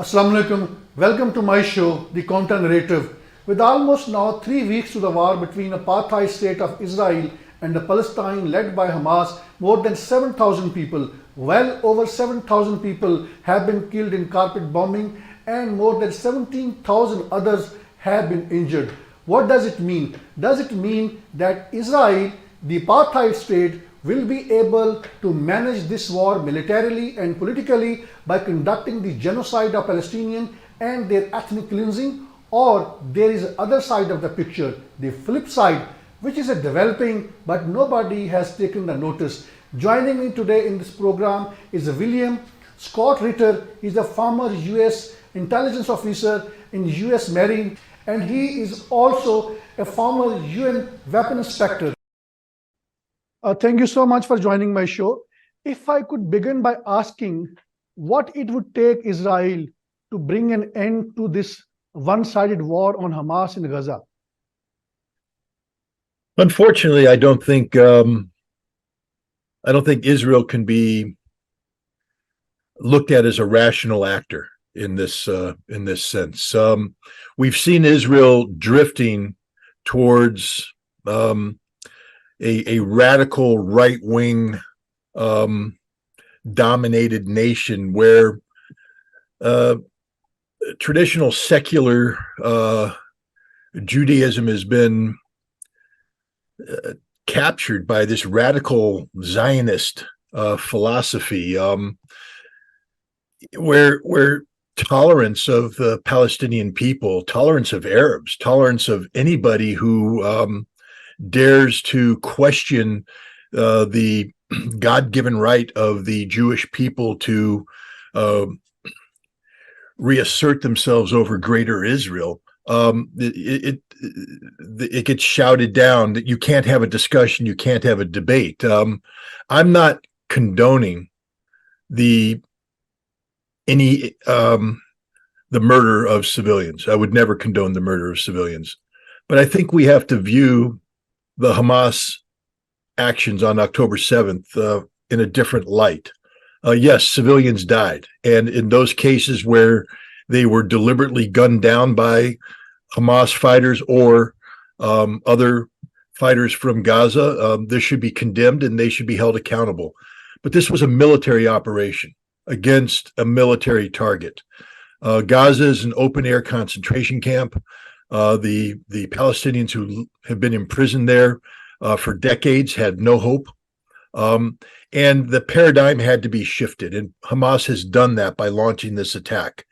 Assalamu alaikum. Welcome to my show, The Contra Narrative. With almost now 3 weeks to the war between apartheid state of Israel and the Palestine led by Hamas, more than 7,000 people, well over 7,000 people have been killed in carpet bombing and more than 17,000 others have been injured. What does it mean? Does it mean that Israel, the apartheid state, will be able to manage this war militarily and politically by conducting the genocide of Palestinians and their ethnic cleansing? Or there is other side of the picture, the flip side, which is a developing but nobody has taken the notice. Joining me today in this program is William Scott Ritter. He's a former US intelligence officer in US Marine, and he is also a former UN weapon inspector. Thank you so much for joining my show. If I could begin by asking what it would take Israel to bring an end to this one-sided war on Hamas in Gaza. Unfortunately, I don't think Israel can be looked at as a rational actor in this sense. We've seen Israel drifting towards a radical right-wing dominated nation where traditional secular Judaism has been captured by this radical Zionist philosophy, where tolerance of the Palestinian people, tolerance of Arabs, tolerance of anybody who dares to question the God-given right of the Jewish people to reassert themselves over greater Israel. It gets shouted down that you can't have a discussion, you can't have a debate. I'm not condoning the murder of civilians. I would never condone the murder of civilians, but I think we have to view the Hamas actions on October 7th in a different light. Yes, civilians died. And in those cases where they were deliberately gunned down by Hamas fighters or other fighters from Gaza, this should be condemned and they should be held accountable. But this was a military operation against a military target. Gaza is an open-air concentration camp. The Palestinians who have been imprisoned there for decades had no hope. And the paradigm had to be shifted, and Hamas has done that by launching this attack.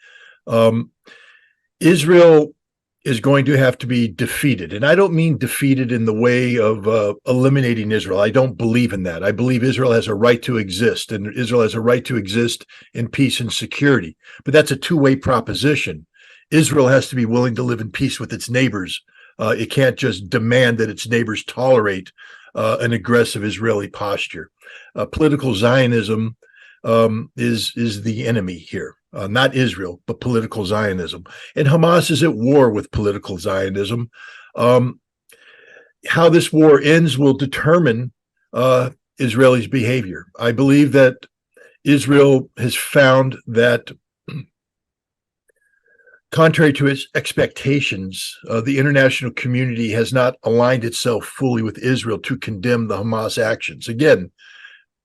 Israel is going to have to be defeated, and I don't mean defeated in the way of eliminating Israel. I don't believe in that. I believe Israel has a right to exist, and Israel has a right to exist in peace and security. But that's a two-way proposition. Israel has to be willing to live in peace with its neighbors. It can't just demand that its neighbors tolerate an aggressive Israeli posture. Political Zionism is the enemy here, not Israel, but political Zionism. And Hamas is at war with political Zionism. How this war ends will determine Israelis' behavior. I believe that Israel has found that, contrary to its expectations, the international community has not aligned itself fully with Israel to condemn the Hamas actions. Again,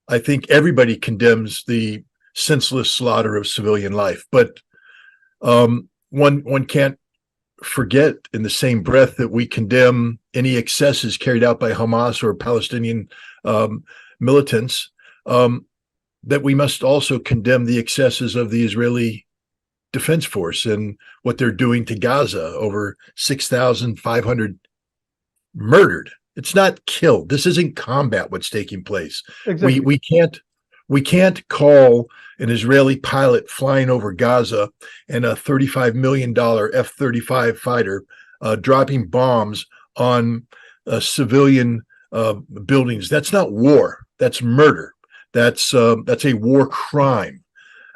I think everybody condemns the senseless slaughter of civilian life, but one can't forget in the same breath that we condemn any excesses carried out by Hamas or Palestinian militants, that we must also condemn the excesses of the Israeli Defense Force and what they're doing to Gaza. Over 6,500 murdered. It's not killed. This isn't combat what's taking place. Exactly. We can't call an Israeli pilot flying over Gaza and a $35 million F-35 fighter dropping bombs on civilian buildings. That's not war. That's murder. That's a war crime.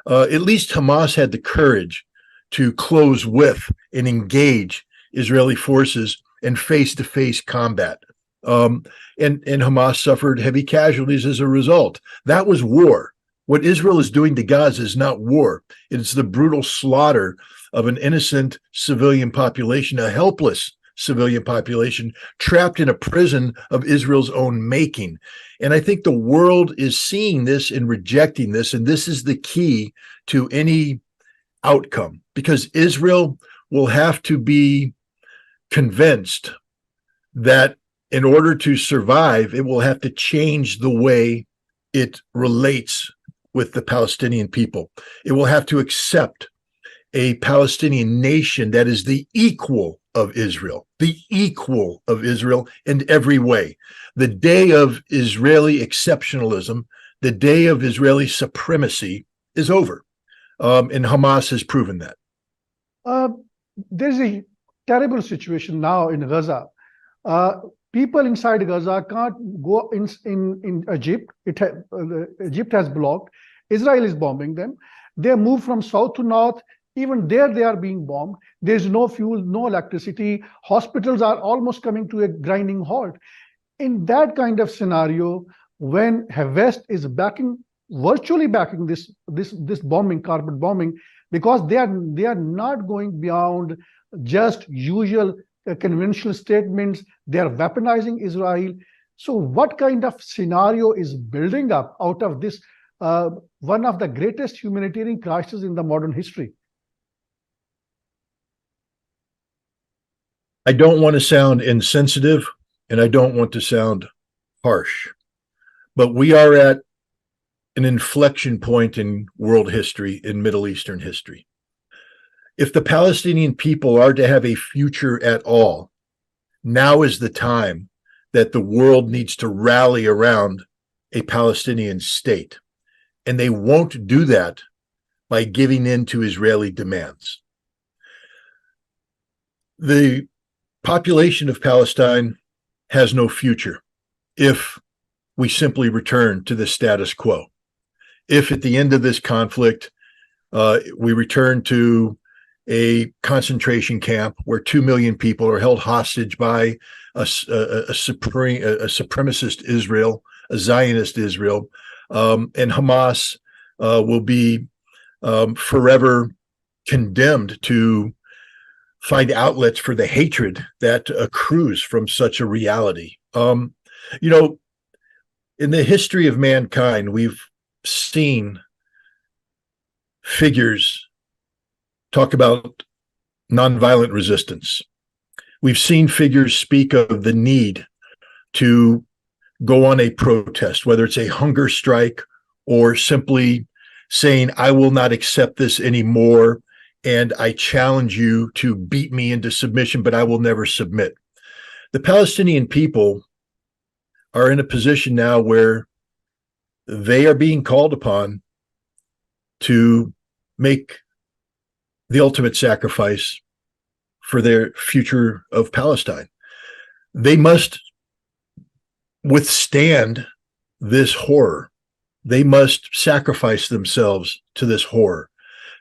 At least Hamas had the courage to close with and engage Israeli forces in face-to-face combat. And Hamas suffered heavy casualties as a result. That was war. What Israel is doing to Gaza is not war. It's the brutal slaughter of an innocent civilian population, a helpless civilian population trapped in a prison of Israel's own making. And I think the world is seeing this and rejecting this. And this is the key to any outcome, because Israel will have to be convinced that in order to survive, it will have to change the way it relates with the Palestinian people. It will have to accept a Palestinian nation that is the equal of Israel in every way. The day of Israeli exceptionalism, the day of Israeli supremacy is over. And Hamas has proven that. There's a terrible situation now in Gaza. People inside Gaza can't go in Egypt. Egypt has blocked. Israel is bombing them. They move from south to north. Even there, they are being bombed. There's no fuel, no electricity. Hospitals are almost coming to a grinding halt. In that kind of scenario, when West is virtually backing this bombing, carpet bombing, because they are not going beyond just usual conventional statements. They are weaponizing Israel. So what kind of scenario is building up out of this, one of the greatest humanitarian crises in the modern history? I don't want to sound insensitive, and I don't want to sound harsh, but we are at an inflection point in world history, in Middle Eastern history. If the Palestinian people are to have a future at all, now is the time that the world needs to rally around a Palestinian state. And they won't do that by giving in to Israeli demands. The population of Palestine has no future if we simply return to the status quo. If at the end of this conflict, we return to a concentration camp where 2 million people are held hostage by a supremacist Israel, a Zionist Israel, and Hamas will be forever condemned to find outlets for the hatred that accrues from such a reality. In the history of mankind, we've seen figures talk about nonviolent resistance. We've seen figures speak of the need to go on a protest, whether it's a hunger strike or simply saying, I will not accept this anymore, and I challenge you to beat me into submission, but I will never submit. The Palestinian people are in a position now where they are being called upon to make the ultimate sacrifice for their future of Palestine. They must withstand this horror. They must sacrifice themselves to this horror,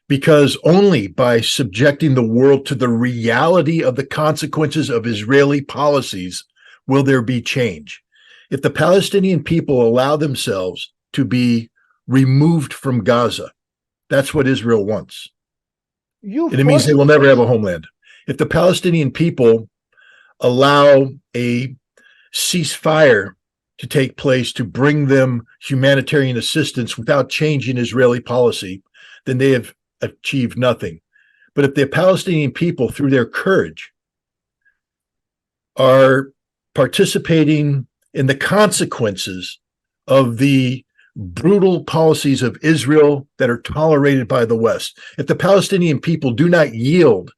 because only by subjecting the world to the reality of the consequences of Israeli policies will there be change. If the Palestinian people allow themselves to be removed from Gaza, that's what Israel wants. And it means they will never have a homeland. If the Palestinian people allow a ceasefire to take place to bring them humanitarian assistance without changing Israeli policy, then they have achieved nothing. But if the Palestinian people, through their courage, are participating in the consequences of the brutal policies of Israel that are tolerated by the West, if the Palestinian people do not yield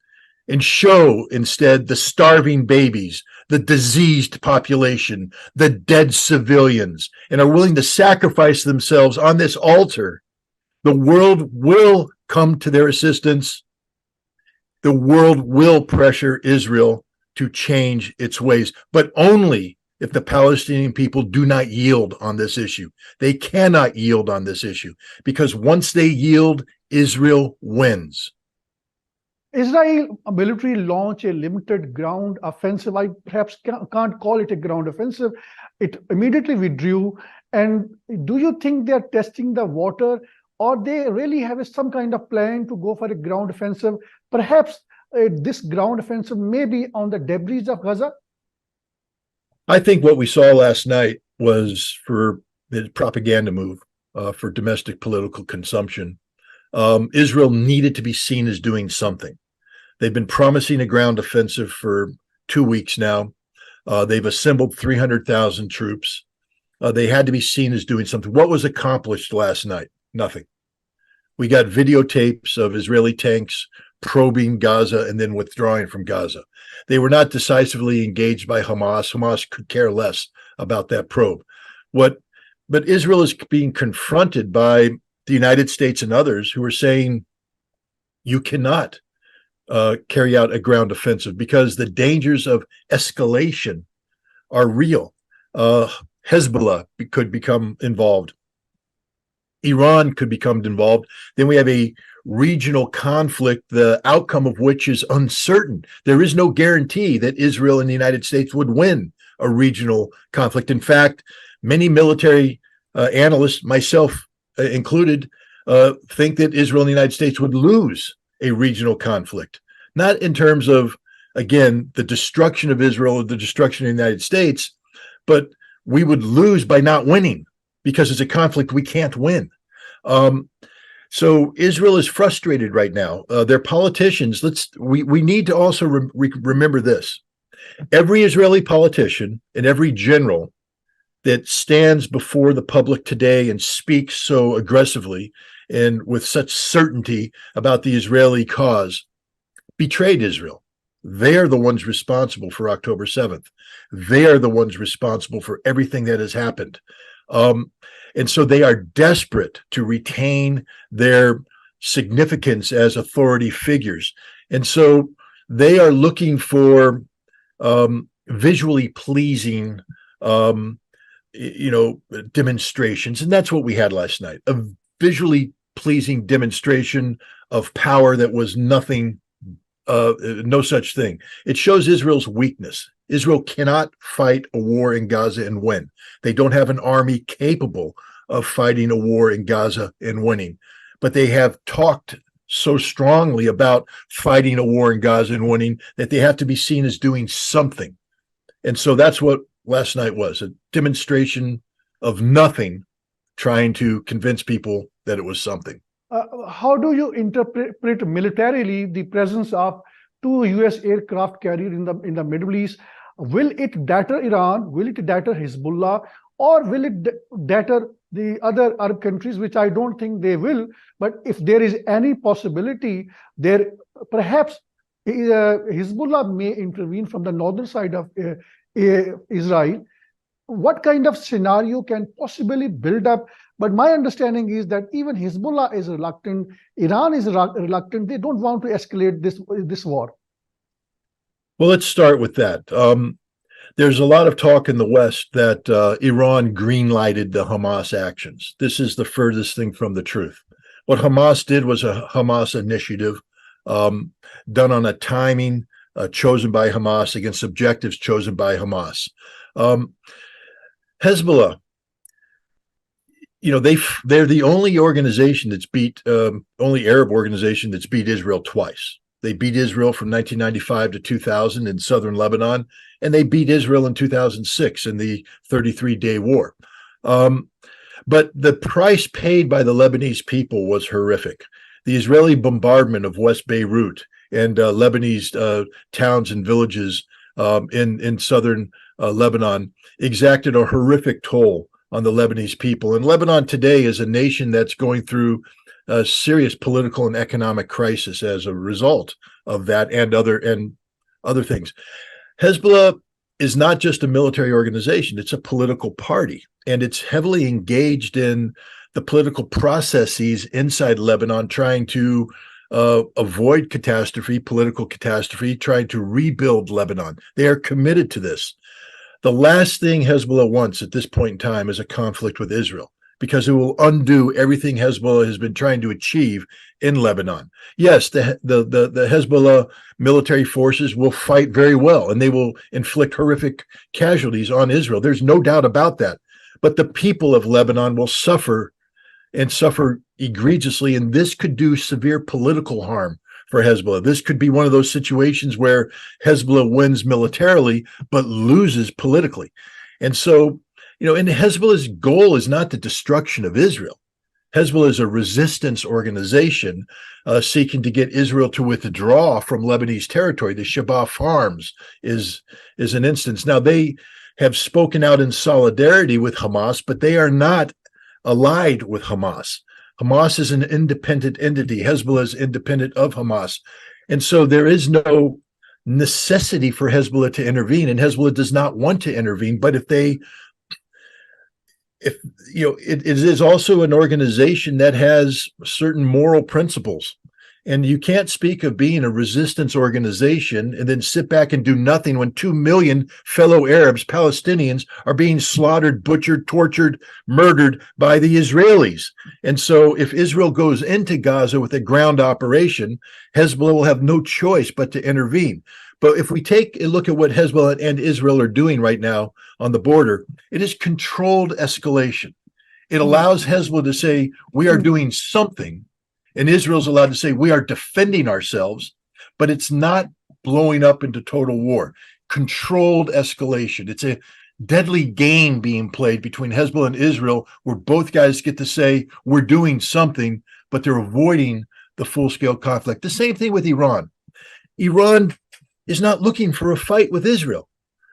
and show instead the starving babies, the diseased population, the dead civilians, and are willing to sacrifice themselves on this altar, the world will come to their assistance. The world will pressure Israel to change its ways, but only if the Palestinian people do not yield on this issue. They cannot yield on this issue, because once they yield, Israel wins. Israel military launched a limited ground offensive. I perhaps can't call it a ground offensive. It immediately withdrew. And do you think they're testing the water, or they really have some kind of plan to go for a ground offensive? Perhaps this ground offensive may be on the debris of Gaza. I think what we saw last night was for the propaganda move for domestic political consumption. Israel needed to be seen as doing something. They've been promising a ground offensive for 2 weeks now. They've assembled 300,000 troops. They had to be seen as doing something. What was accomplished last night? Nothing. We got videotapes of Israeli tanks probing Gaza and then withdrawing from Gaza. They were not decisively engaged by Hamas. Hamas could care less about that probe. But Israel is being confronted by the United States and others who are saying you cannot carry out a ground offensive because the dangers of escalation are real. Hezbollah could become involved. Iran could become involved. Then we have a regional conflict, the outcome of which is uncertain. There is no guarantee that Israel and the United States would win a regional conflict. In fact, many military analysts, myself included, think that Israel and the United States would lose a regional conflict, not in terms of, again, the destruction of Israel or the destruction of the United States, but we would lose by not winning because it's a conflict we can't win. So Israel is frustrated right now. Their politicians, we need to also remember this. Every Israeli politician and every general that stands before the public today and speaks so aggressively and with such certainty about the Israeli cause betrayed Israel. They are the ones responsible for October 7th. They are the ones responsible for everything that has happened. And so they are desperate to retain their significance as authority figures. And so they are looking for visually pleasing, demonstrations. And that's what we had last night, a visually pleasing demonstration of power that was nothing, no such thing. It shows Israel's weakness. Israel cannot fight a war in Gaza and win. They don't have an army capable of fighting a war in Gaza and winning. But they have talked so strongly about fighting a war in Gaza and winning that they have to be seen as doing something. And so that's what last night was, a demonstration of nothing, trying to convince people that it was something. How do you interpret militarily the presence of two U.S. aircraft carriers in the Middle East? Will it deter Iran? Will it deter Hezbollah? Or will it deter the other Arab countries, which I don't think they will? But if there is any possibility, there perhaps Hezbollah may intervene from the northern side of Israel. What kind of scenario can possibly build up? But my understanding is that even Hezbollah is reluctant, Iran is reluctant. They don't want to escalate this war. Well, let's start with that. There's a lot of talk in the West that Iran green-lighted the Hamas actions. This is the furthest thing from the truth. What Hamas did was a Hamas initiative done on a timing chosen by Hamas against objectives chosen by Hamas. Hezbollah, they're the only organization that's only Arab organization that's beat Israel twice. They beat Israel from 1995 to 2000 in southern Lebanon, and they beat Israel in 2006 in the 33-day war. But the price paid by the Lebanese people was horrific. The Israeli bombardment of West Beirut and Lebanese towns and villages in southern Lebanon exacted a horrific toll on the Lebanese people. And Lebanon today is a nation that's going through a serious political and economic crisis as a result of that and other things. Hezbollah is not just a military organization, it's a political party, and it's heavily engaged in the political processes inside Lebanon, trying to avoid political catastrophe, trying to rebuild Lebanon. They are committed to this. The last thing Hezbollah wants at this point in time is a conflict with Israel. because it will undo everything Hezbollah has been trying to achieve in Lebanon. Yes, the Hezbollah military forces will fight very well, and they will inflict horrific casualties on Israel. There's no doubt about that. But the people of Lebanon will suffer, and suffer egregiously, and this could do severe political harm for Hezbollah. This could be one of those situations where Hezbollah wins militarily but loses politically. And so, and Hezbollah's goal is not the destruction of Israel. Hezbollah is a resistance organization seeking to get Israel to withdraw from Lebanese territory. The Shabaa Farms is an instance. Now, they have spoken out in solidarity with Hamas, but they are not allied with Hamas. Hamas is an independent entity. Hezbollah is independent of Hamas. And so there is no necessity for Hezbollah to intervene, and Hezbollah does not want to intervene. But it is also an organization that has certain moral principles. And you can't speak of being a resistance organization and then sit back and do nothing when 2 million fellow Arabs, Palestinians, are being slaughtered, butchered, tortured, murdered by the Israelis. And so if Israel goes into Gaza with a ground operation, Hezbollah will have no choice but to intervene. But if we take a look at what Hezbollah and Israel are doing right now on the border, it is controlled escalation. It allows Hezbollah to say, we are doing something, and Israel's allowed to say, we are defending ourselves, but it's not blowing up into total war. Controlled escalation. It's a deadly game being played between Hezbollah and Israel, where both guys get to say, we're doing something, but they're avoiding the full-scale conflict. The same thing with Iran. Iran is not looking for a fight with Israel.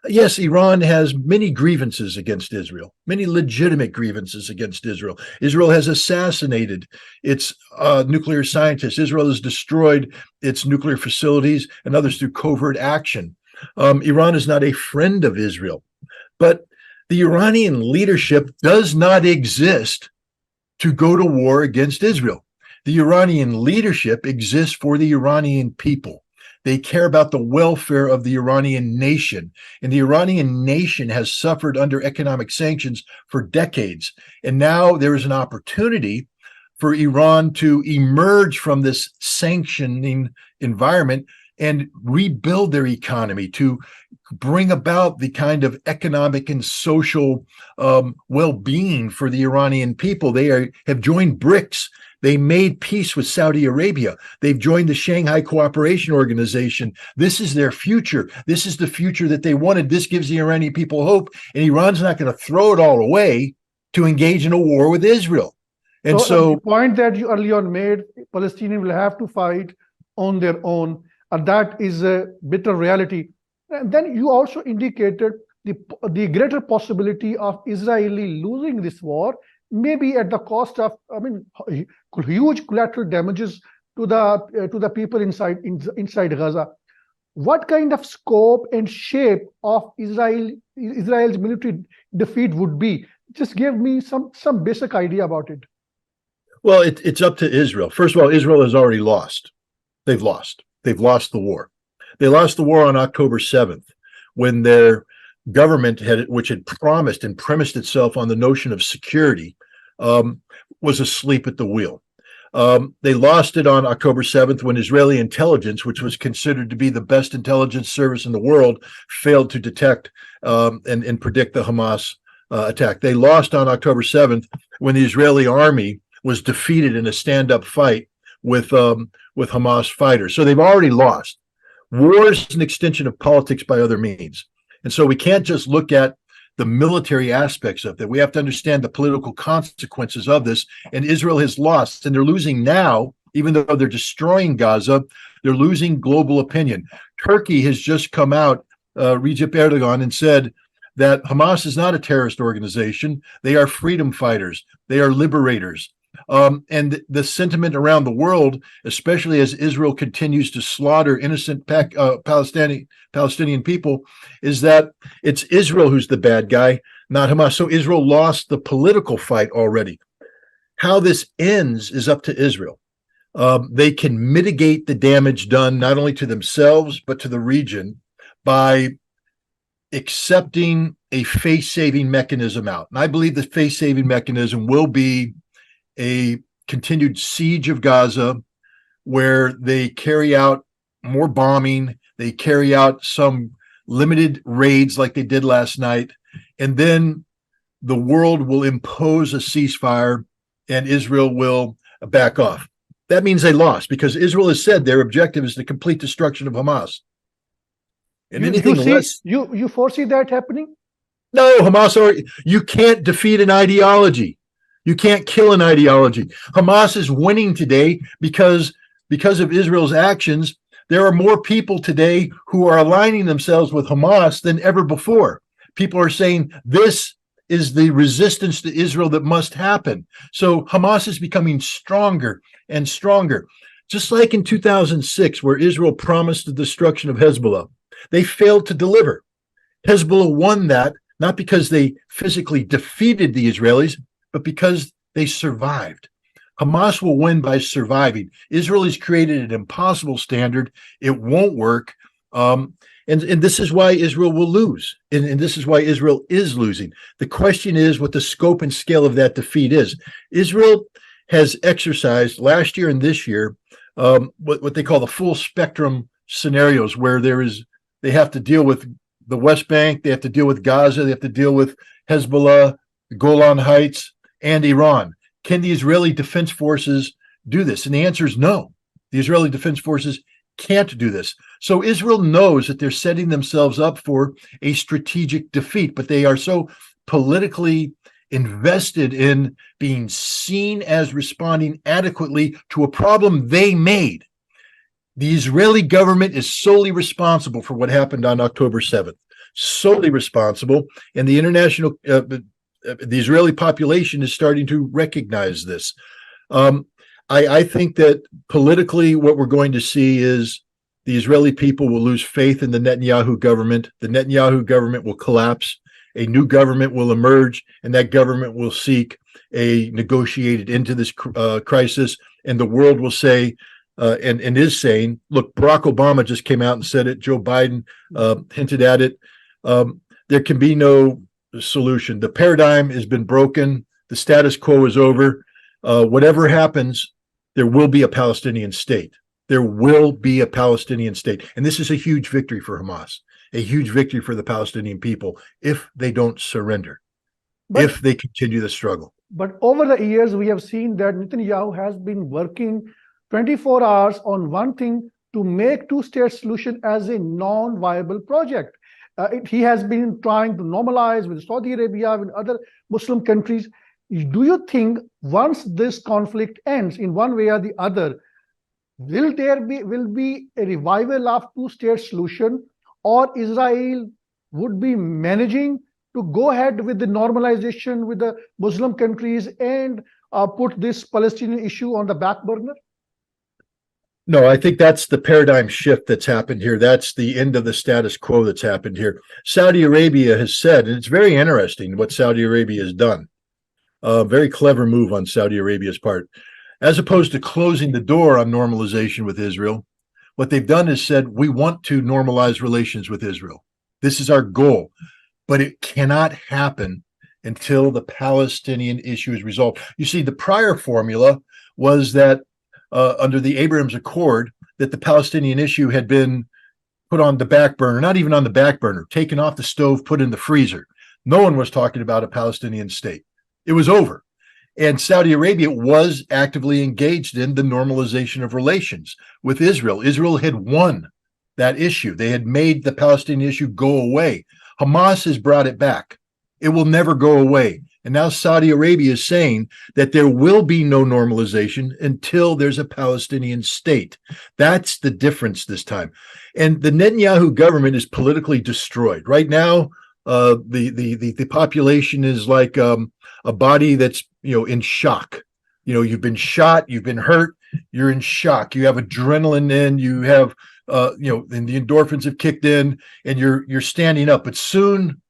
Yes, Iran has many grievances against Israel, many legitimate grievances against Israel. Israel has assassinated its nuclear scientists. Israel has destroyed its nuclear facilities and others through covert action. Iran is not a friend of Israel. But the Iranian leadership does not exist to go to war against Israel. The Iranian leadership exists for the Iranian people. They care about the welfare of the Iranian nation. And the Iranian nation has suffered under economic sanctions for decades. And now there is an opportunity for Iran to emerge from this sanctioning environment and rebuild their economy, to bring about the kind of economic and social well-being for the Iranian people. They have joined BRICS. They made peace with Saudi Arabia. They've joined the Shanghai Cooperation Organization. This is their future. This is the future that they wanted. This gives the Iranian people hope. And Iran's not going to throw it all away to engage in a war with Israel. And so the point that you earlier on made, Palestinians will have to fight on their own. And that is a bitter reality. And then you also indicated the greater possibility of Israeli losing this war, maybe at the cost of, huge collateral damages to the people inside Gaza. What kind of scope and shape of Israel's military defeat would be? Just give me some basic idea about it. Well, it's up to Israel. First of all, Israel has already lost. They've lost. They've lost the war. They lost the war on October 7th when their government, which had promised and premised itself on the notion of security, was asleep at the wheel. They lost it on October 7th when Israeli intelligence, which was considered to be the best intelligence service in the world, failed to detect and predict the Hamas attack. They lost on October 7th when the Israeli army was defeated in a stand-up fight with Hamas fighters. So they've already lost. War is an extension of politics by other means. And so we can't just look at the military aspects of that. We have to understand the political consequences of this. And Israel has lost, and they're losing now, even though they're destroying Gaza, they're losing global opinion. Turkey has just come out, Recep Erdogan, and said that Hamas is not a terrorist organization. They are freedom fighters. They are liberators. And the sentiment around the world, especially as Israel continues to slaughter innocent Palestinian people, is that it's Israel who's the bad guy, not Hamas. So Israel lost the political fight already. How this ends is up to Israel. They can mitigate the damage done not only to themselves, but to the region by accepting a face-saving mechanism out. And I believe the face-saving mechanism will be a continued siege of Gaza, where they carry out more bombing, they carry out some limited raids like they did last night, and then the world will impose a ceasefire and Israel will back off. That means they lost, because Israel has said their objective is the complete destruction of Hamas. And you foresee that happening? No, you can't defeat an ideology. You can't kill an ideology. Hamas is winning today because of Israel's actions. There are more people today who are aligning themselves with Hamas than ever before. People are saying this is the resistance to Israel that must happen. So Hamas is becoming stronger and stronger. Just like in 2006, where Israel promised the destruction of Hezbollah, they failed to deliver. Hezbollah won that, not because they physically defeated the Israelis, but because they survived. Hamas will win by surviving. Israel has created an impossible standard. It won't work. And this is why Israel will lose. And this is why Israel is losing. The question is what the scope and scale of that defeat is. Israel has exercised last year and this year what they call the full spectrum scenarios, where they have to deal with the West Bank, they have to deal with Gaza, they have to deal with Hezbollah, the Golan Heights, and Iran. Can the Israeli Defense Forces do this? And the answer is no. The Israeli Defense Forces can't do this. So Israel knows that they're setting themselves up for a strategic defeat, but they are so politically invested in being seen as responding adequately to a problem they made. The Israeli government is solely responsible for what happened on October 7th, solely responsible. And the the Israeli population is starting to recognize this. I think that politically what we're going to see is the Israeli people will lose faith in the Netanyahu government. The Netanyahu government will collapse. A new government will emerge, and that government will seek a negotiated end to this crisis. And the world will say, and is saying, look, Barack Obama just came out and said it. Joe Biden hinted at it. There can be no solution. The paradigm has been broken. The status quo is over. Whatever happens, there will be a Palestinian state. There will be a Palestinian state. And this is a huge victory for Hamas, a huge victory for the Palestinian people if they don't surrender, if they continue the struggle. But over the years, we have seen that Netanyahu has been working 24 hours on one thing, to make two-state solution as a non-viable project. He has been trying to normalize with Saudi Arabia, with other Muslim countries. Do you think once this conflict ends in one way or the other, will be a revival of two-state solution, or Israel would be managing to go ahead with the normalization with the Muslim countries and put this Palestinian issue on the back burner? No, I think that's the paradigm shift that's happened here. That's the end of the status quo that's happened here. Saudi Arabia has said, and it's very interesting what Saudi Arabia has done. A very clever move on Saudi Arabia's part. As opposed to closing the door on normalization with Israel, what they've done is said, we want to normalize relations with Israel. This is our goal, but it cannot happen until the Palestinian issue is resolved. You see, the prior formula was that under the Abraham Accord, that the Palestinian issue had been put on the back burner, not even on the back burner, taken off the stove, put in the freezer. No one was talking about a Palestinian state. It was over. And Saudi Arabia was actively engaged in the normalization of relations with Israel. Israel had won that issue. They had made the Palestinian issue go away. Hamas has brought it back. It will never go away. And now Saudi Arabia is saying that there will be no normalization until there's a Palestinian state. That's the difference this time. And the Netanyahu government is politically destroyed. Right now, the population is like a body that's, in shock. You've been shot, you've been hurt, you're in shock. You have adrenaline in, you have, and the endorphins have kicked in, and you're standing up. But soon,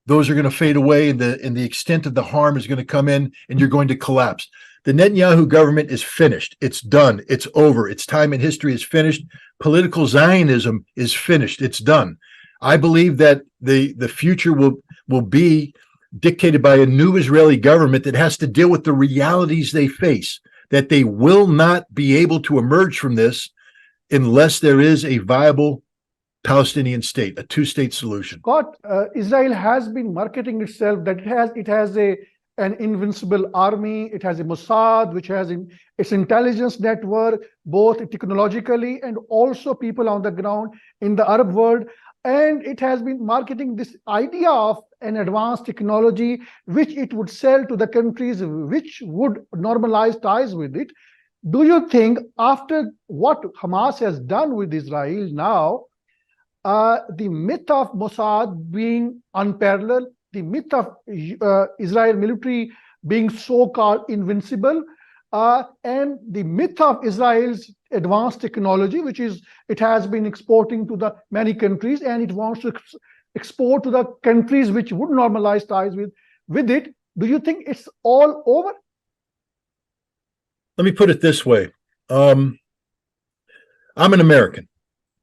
those are going to fade away, and the extent of the harm is going to come in, and you're going to collapse. The Netanyahu government is finished. It's done. It's over. Its time in history is finished. Political Zionism is finished. It's done. I believe that the future will be dictated by a new Israeli government that has to deal with the realities they face, that they will not be able to emerge from this unless there is a viable Palestinian state, a two-state solution. Scott, Israel has been marketing itself that it has an invincible army. It has a Mossad, which has its intelligence network, both technologically and also people on the ground in the Arab world. And it has been marketing this idea of an advanced technology, which it would sell to the countries which would normalize ties with it. Do you think, after what Hamas has done with Israel now, the myth of Mossad being unparalleled, the myth of Israel military being so-called invincible, and the myth of Israel's advanced technology, which is it has been exporting to the many countries, and it wants to export to the countries which would normalize ties with it, do you think it's all over? Let me put it this way. I'm an American,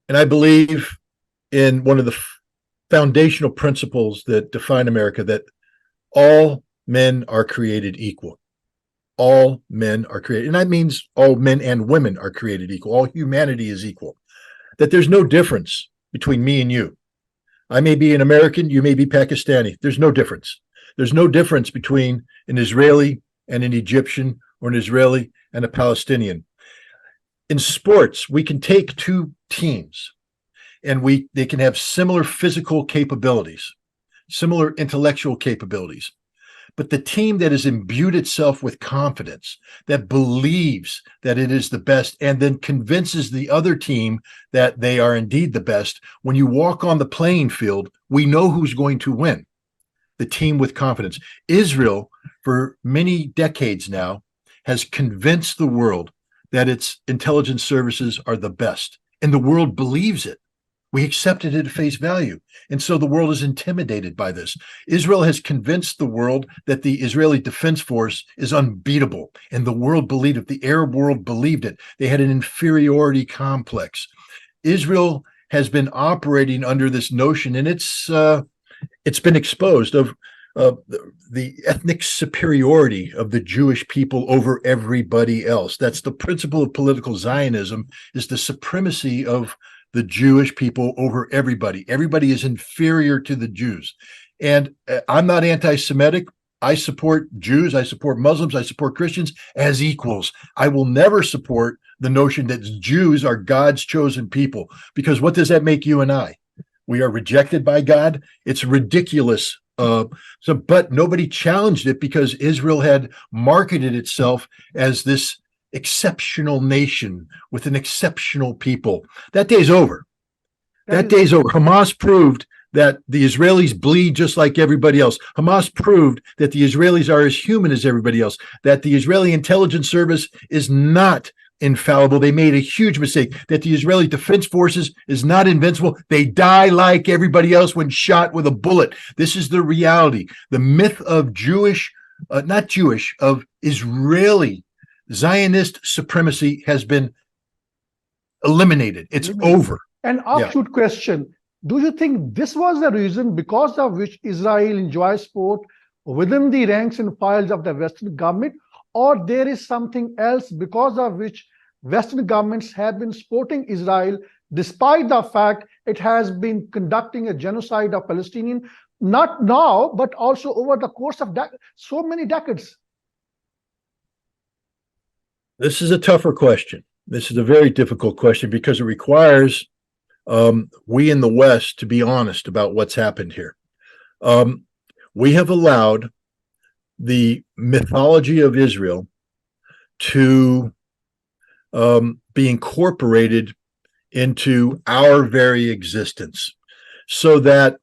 and I believe in one of the foundational principles that define America, that all men are created equal. All men are created, and that means all men and women are created equal. All humanity is equal. That there's no difference between me and you. I may be an American, you may be Pakistani. There's no difference. There's no difference between an Israeli and an Egyptian, or an Israeli and a Palestinian. In sports, we can take two teams, and they can have similar physical capabilities, similar intellectual capabilities. But the team that has imbued itself with confidence, that believes that it is the best, and then convinces the other team that they are indeed the best, when you walk on the playing field, we know who's going to win. The team with confidence. Israel, for many decades now, has convinced the world that its intelligence services are the best, and the world believes it. We accepted it at face value. And so the world is intimidated by this. Israel has convinced the world that the Israeli Defense Force is unbeatable, and the world believed it. The Arab world believed it. They had an inferiority complex. Israel has been operating under this notion, and it's been exposed, of the ethnic superiority of the Jewish people over everybody else. That's the principle of political Zionism, is the supremacy of the Jewish people over everybody. Everybody is inferior to the Jews. And I'm not anti-Semitic. I support Jews, I support Muslims, I support Christians as equals. I will never support the notion that Jews are God's chosen people, because what does that make you and I? We are rejected by God. It's ridiculous. But nobody challenged it, because Israel had marketed itself as this exceptional nation with an exceptional people. That day's over. That day's over. Hamas proved that the Israelis bleed just like everybody else. Hamas proved that the Israelis are as human as everybody else, that the Israeli intelligence service is not infallible. They made a huge mistake, that the Israeli Defense Forces is not invincible. They die like everybody else when shot with a bullet. This is the reality. The myth of of Israeli Zionist supremacy has been eliminated. It's over. An offshoot question. Do you think this was the reason because of which Israel enjoys support within the ranks and files of the Western government, or there is something else because of which Western governments have been supporting Israel despite the fact it has been conducting a genocide of Palestinians, not now, but also over the course of so many decades? This is a tougher question. This is a very difficult question, because it requires we in the West to be honest about what's happened here. We have allowed the mythology of Israel to be incorporated into our very existence, so that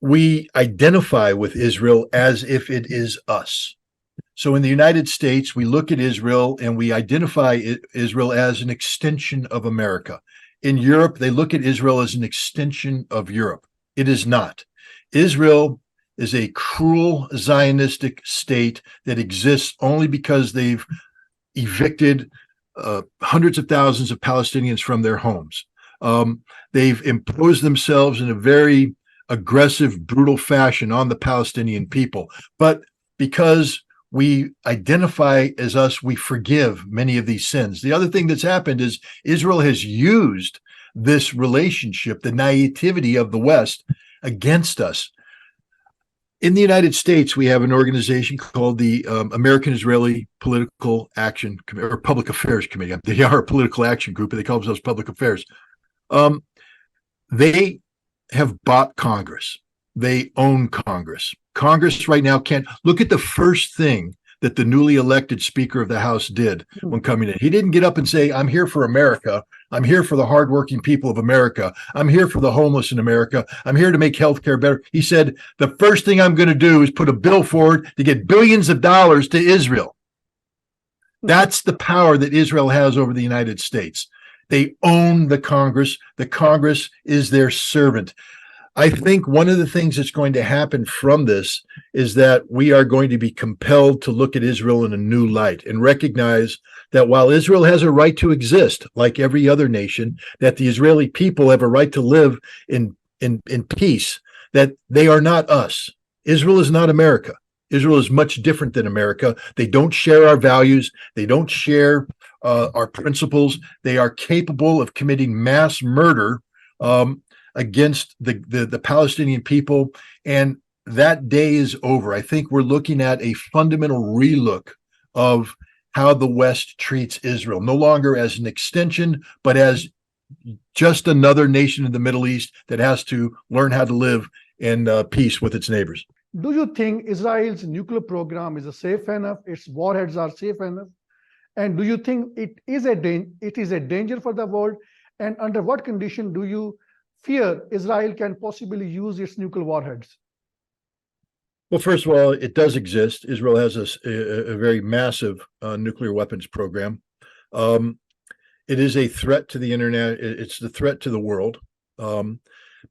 we identify with Israel as if it is us. So in the United States, we look at Israel and we identify Israel as an extension of America. In Europe, they look at Israel as an extension of Europe. It is not. Israel is a cruel Zionistic state that exists only because they've evicted hundreds of thousands of Palestinians from their homes. They've imposed themselves in a very aggressive, brutal fashion on the Palestinian people. But because we identify as us, we forgive many of these sins. The other thing that's happened is Israel has used this relationship, the naivety of the West, against us. In the United States, we have an organization called the American Israeli Political Action or Public Affairs Committee. They are a political action group, but they call themselves Public Affairs. They have bought Congress. They own Congress. Congress right now can't look at the first thing that the newly elected Speaker of the House did when coming in. He didn't get up and say, I'm here for America. I'm here for the hardworking people of America. I'm here for the homeless in America. I'm here to make healthcare better. He said, the first thing I'm going to do is put a bill forward to get billions of dollars to Israel. That's the power that Israel has over the United States. They own the Congress. The Congress is their servant. I think one of the things that's going to happen from this is that we are going to be compelled to look at Israel in a new light and recognize that while Israel has a right to exist, like every other nation, that the Israeli people have a right to live in peace, that they are not us. Israel is not America. Israel is much different than America. They don't share our values. They don't share our principles. They are capable of committing mass murder against the Palestinian people. And that day is over. I think we're looking at a fundamental relook of how the West treats Israel, no longer as an extension, but as just another nation in the Middle East that has to learn how to live in peace with its neighbors. Do you think Israel's nuclear program is safe enough? Its warheads are safe enough? And do you think it is a danger for the world? And under what condition do you fear Israel can possibly use its nuclear warheads? Well, first of all, it does exist. Israel has a very massive nuclear weapons program. It is a threat to the internet. It's the threat to the world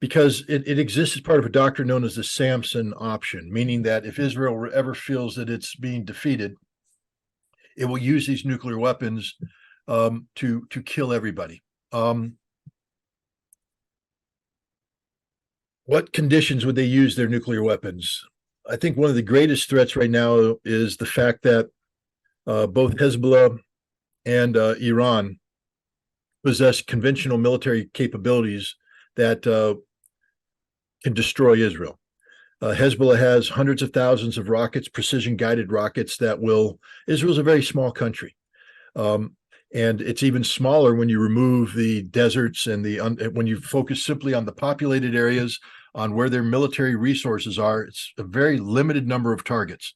because it exists as part of a doctrine known as the Samson option, meaning that if Israel ever feels that it's being defeated, it will use these nuclear weapons to kill everybody. What conditions would they use their nuclear weapons? I think one of the greatest threats right now is the fact that both Hezbollah and Iran possess conventional military capabilities that can destroy Israel. Hezbollah has hundreds of thousands of rockets, precision-guided rockets that will. Israel's a very small country, and it's even smaller when you remove the deserts and when you focus simply on the populated areas, on where their military resources are. It's a very limited number of targets.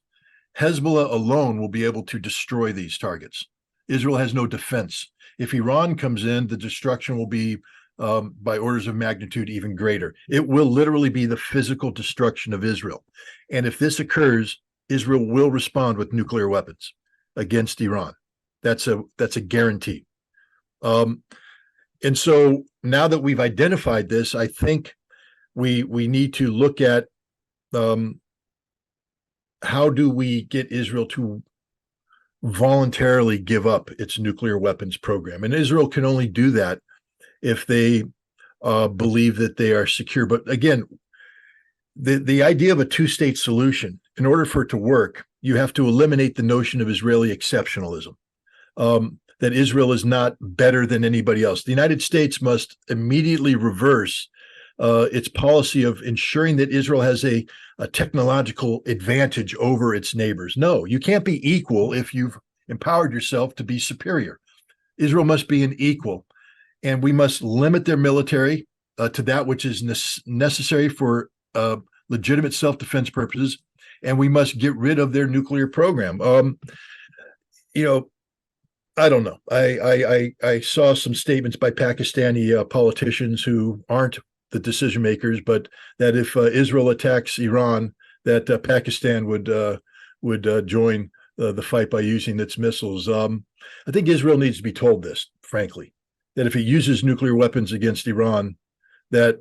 Hezbollah alone will be able to destroy these targets. Israel has no defense. If Iran comes in, the destruction will be by orders of magnitude even greater. It will literally be the physical destruction of Israel. And if this occurs, Israel will respond with nuclear weapons against Iran. That's a guarantee. And so now that we've identified this, I think we need to look at how do we get Israel to voluntarily give up its nuclear weapons program. And Israel can only do that if they believe that they are secure. But again, the idea of a two-state solution, in order for it to work, you have to eliminate the notion of Israeli exceptionalism, that Israel is not better than anybody else. The United States must immediately reverse its policy of ensuring that Israel has a technological advantage over its neighbors. No, you can't be equal if you've empowered yourself to be superior. Israel must be an equal. And we must limit their military to that which is necessary for legitimate self-defense purposes, and we must get rid of their nuclear program. I don't know. I saw some statements by Pakistani politicians who aren't the decision makers, but that if Israel attacks Iran, that Pakistan would join the fight by using its missiles. I think Israel needs to be told this, frankly, that if it uses nuclear weapons against Iran, that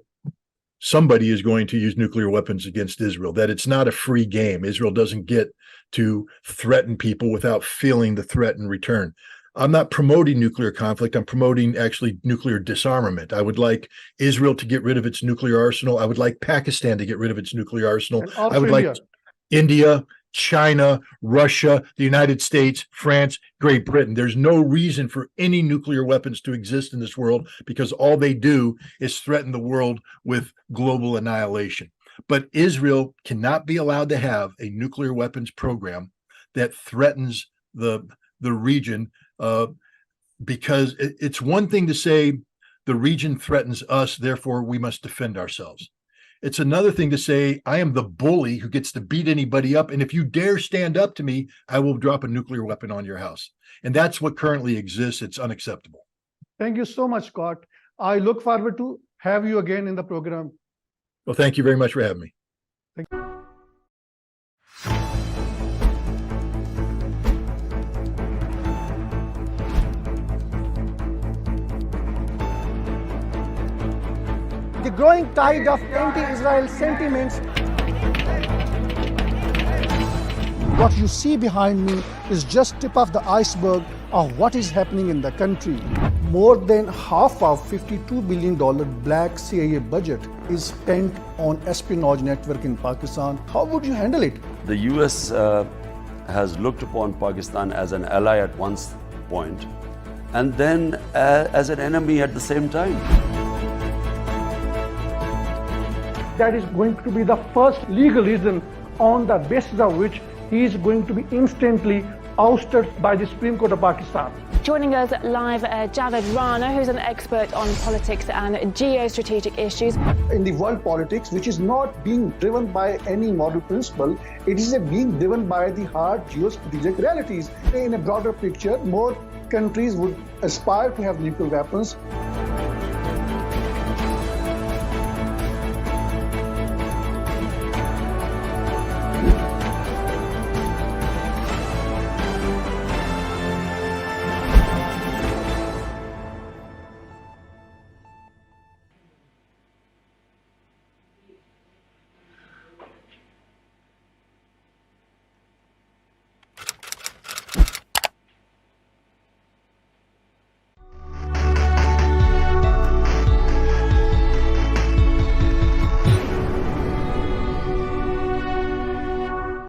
somebody is going to use nuclear weapons against Israel, that it's not a free game. Israel doesn't get to threaten people without feeling the threat in return. I'm not promoting nuclear conflict. I'm promoting actually nuclear disarmament. I would like Israel to get rid of its nuclear arsenal. I would like Pakistan to get rid of its nuclear arsenal. And I would like Australia. India, China, Russia, the United States, France, Great Britain. There's no reason for any nuclear weapons to exist in this world because all they do is threaten the world with global annihilation. But Israel cannot be allowed to have a nuclear weapons program that threatens the region, because it's one thing to say the region threatens us, therefore we must defend ourselves. It's another thing to say, I am the bully who gets to beat anybody up, and if you dare stand up to me, I will drop a nuclear weapon on your house. And that's what currently exists. It's unacceptable. Thank you so much, Scott. I look forward to have you again in the program. Well, thank you very much for having me. Thank you. The growing tide of anti-Israel sentiments. What you see behind me is just tip of the iceberg of what is happening in the country. More than half of $52 billion black CIA budget is spent on espionage network in Pakistan. How would you handle it? The US has looked upon Pakistan as an ally at one point and then as an enemy at the same time. That is going to be the first legal reason on the basis of which he is going to be instantly ousted by the Supreme Court of Pakistan. Joining us live, Javed Rana, who's an expert on politics and geostrategic issues. In the world politics, which is not being driven by any moral principle, it is being driven by the hard geostrategic realities. In a broader picture, more countries would aspire to have nuclear weapons.